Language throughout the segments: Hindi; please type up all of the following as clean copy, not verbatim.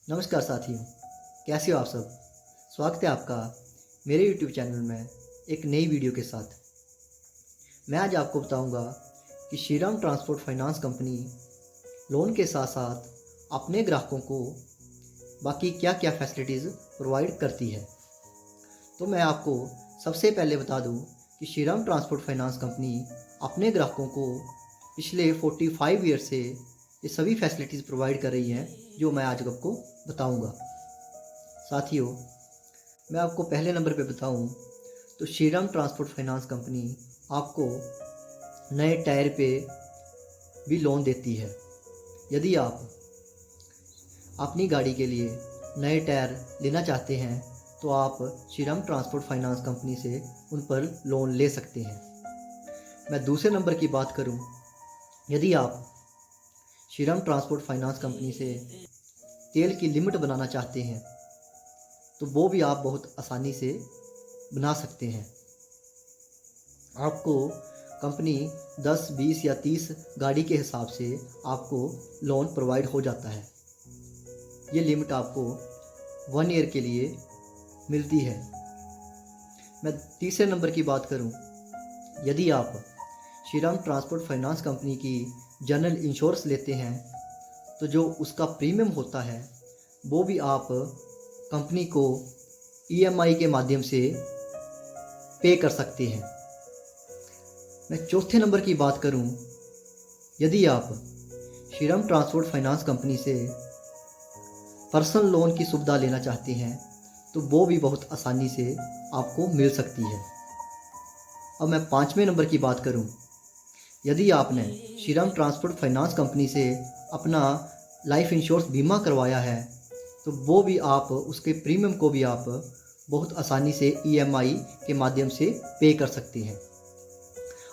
नमस्कार साथियों, कैसे हो आप सब। स्वागत है आपका मेरे YouTube चैनल में एक नई वीडियो के साथ। मैं आज आपको बताऊंगा कि Shriram transport finance company loan के साथ साथ अपने ग्राहकों को बाकी क्या क्या फैसिलिटीज़ प्रोवाइड करती है। तो मैं आपको सबसे पहले बता दूं कि श्रीराम ट्रांसपोर्ट फाइनेंस कंपनी अपने ग्राहकों को पिछले 45 ईयर से ये सभी फैसिलिटीज़ प्रोवाइड कर रही हैं जो मैं आज आपको बताऊंगा। साथियों, मैं आपको पहले नंबर पे बताऊं तो श्रीराम ट्रांसपोर्ट फाइनेंस कंपनी आपको नए टायर पे भी लोन देती है। यदि आप अपनी गाड़ी के लिए नए टायर लेना चाहते हैं तो आप श्रीराम ट्रांसपोर्ट फाइनेंस कंपनी से उन पर लोन ले सकते हैं। मैं दूसरे नंबर की बात करूं, यदि आप श्रीराम ट्रांसपोर्ट फाइनेंस कंपनी से तेल की लिमिट बनाना चाहते हैं तो वो भी आप बहुत आसानी से बना सकते हैं। आपको कंपनी 10, 20 या 30 गाड़ी के हिसाब से आपको लोन प्रोवाइड हो जाता है। ये लिमिट आपको 1 ईयर के लिए मिलती है। मैं तीसरे नंबर की बात करूं, यदि आप श्रीराम ट्रांसपोर्ट फाइनेंस कंपनी की जनरल इंश्योरेंस लेते हैं तो जो उसका प्रीमियम होता है वो भी आप कंपनी को EMI के माध्यम से पे कर सकते हैं। मैं चौथे नंबर की बात करूं, यदि आप श्रीराम ट्रांसपोर्ट फाइनेंस कंपनी से पर्सनल लोन की सुविधा लेना चाहते हैं तो वो भी बहुत आसानी से आपको मिल सकती है। अब मैं 5वें नंबर की बात करूं, यदि आपने श्रीराम ट्रांसपोर्ट फाइनेंस कंपनी से अपना लाइफ इंश्योरेंस बीमा करवाया है तो वो भी आप उसके प्रीमियम को भी आप बहुत आसानी से EMI के माध्यम से पे कर सकते हैं।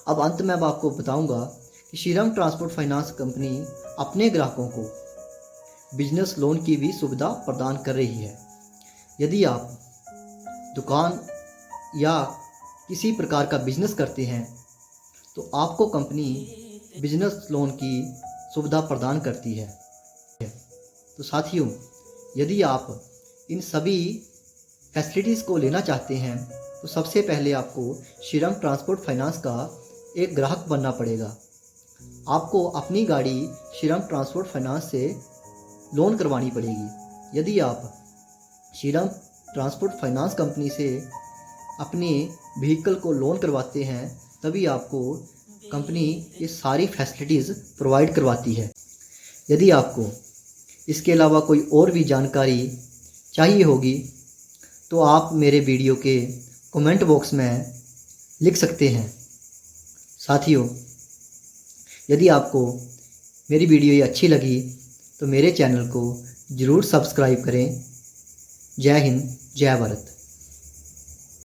अब अंत में अब आपको बताऊंगा कि श्रीराम ट्रांसपोर्ट फाइनेंस कंपनी अपने ग्राहकों को बिजनेस लोन की भी सुविधा प्रदान कर रही है। यदि आप दुकान या किसी प्रकार का बिजनेस करते हैं तो आपको कंपनी बिजनेस लोन की सुविधा प्रदान करती है। तो साथियों, यदि आप इन सभी फैसिलिटीज़ को लेना चाहते हैं तो सबसे पहले आपको श्रीराम ट्रांसपोर्ट फाइनेंस का एक ग्राहक बनना पड़ेगा। आपको अपनी गाड़ी श्रीराम ट्रांसपोर्ट फाइनेंस से लोन करवानी पड़ेगी। यदि आप श्रीराम ट्रांसपोर्ट फाइनेंस कंपनी से अपने व्हीकल को लोन करवाते हैं तभी आपको कंपनी ये सारी फैसिलिटीज़ प्रोवाइड करवाती है। यदि आपको इसके अलावा कोई और भी जानकारी चाहिए होगी तो आप मेरे वीडियो के कमेंट बॉक्स में लिख सकते हैं। साथियों, यदि आपको मेरी वीडियो ये अच्छी लगी तो मेरे चैनल को ज़रूर सब्सक्राइब करें। जय हिंद, जय भारत।